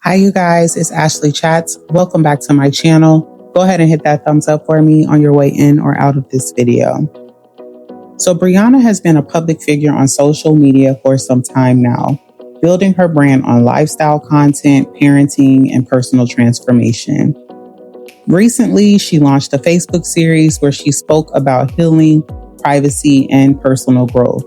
Hi, you guys. It's Ashley Chats. Welcome back to my channel. Go ahead and hit that thumbs up for me on your way in or out of this video. So Briana has been a public figure on social media for some time now, building her brand on lifestyle content, parenting, and personal transformation. Recently, she launched a Facebook series where she spoke about healing, privacy, and personal growth.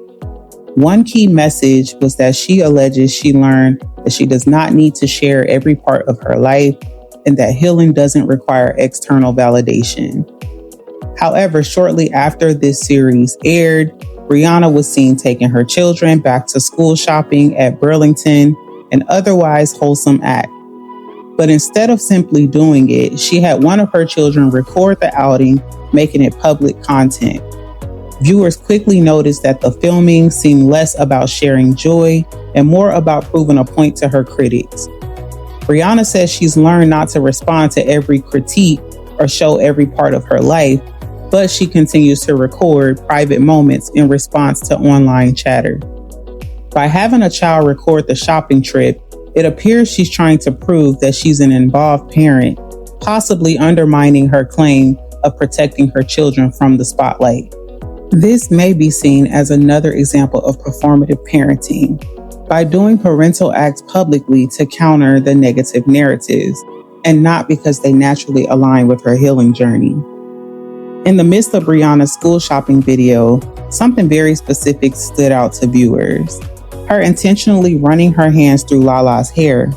One key message was that she alleges she learned that she does not need to share every part of her life and that healing doesn't require external validation. However, shortly after this series aired, Briana was seen taking her children back to school shopping at Burlington, an otherwise wholesome act. But instead of simply doing it, she had one of her children record the outing, making it public content. Viewers quickly noticed that the filming seemed less about sharing joy and more about proving a point to her critics. Briana says she's learned not to respond to every critique or show every part of her life, but she continues to record private moments in response to online chatter. By having a child record the shopping trip, it appears she's trying to prove that she's an involved parent, possibly undermining her claim of protecting her children from the spotlight. This may be seen as another example of performative parenting, by doing parental acts publicly to counter the negative narratives, and not because they naturally align with her healing journey. In the midst of Briana's school shopping video, something very specific stood out to viewers. Her intentionally running her hands through Lala's hair,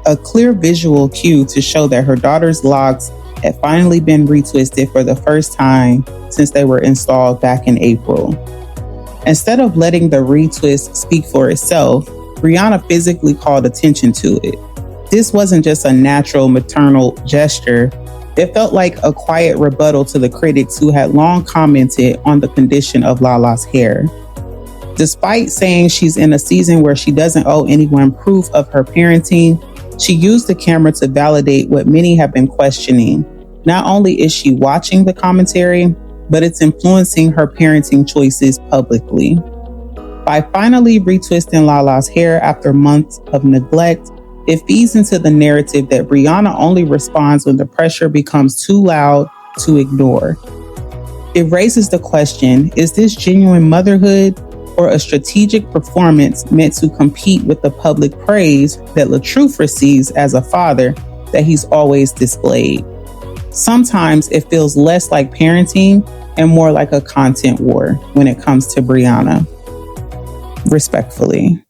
a clear visual cue to show that her daughter's locks had finally been retwisted for the first time since they were installed back in April. Instead of letting the retwist speak for itself, Briana physically called attention to it. This wasn't just a natural maternal gesture. It felt like a quiet rebuttal to the critics who had long commented on the condition of Lala's hair. Despite saying she's in a season where she doesn't owe anyone proof of her parenting, she used the camera to validate what many have been questioning. Not only is she watching the commentary, but it's influencing her parenting choices publicly. By finally retwisting Lala's hair after months of neglect, it feeds into the narrative that Briana only responds when the pressure becomes too loud to ignore. It raises the question, is this genuine motherhood or a strategic performance meant to compete with the public praise that LaTruth receives as a father that he's always displayed? Sometimes it feels less like parenting and more like a content war when it comes to Briana. Respectfully.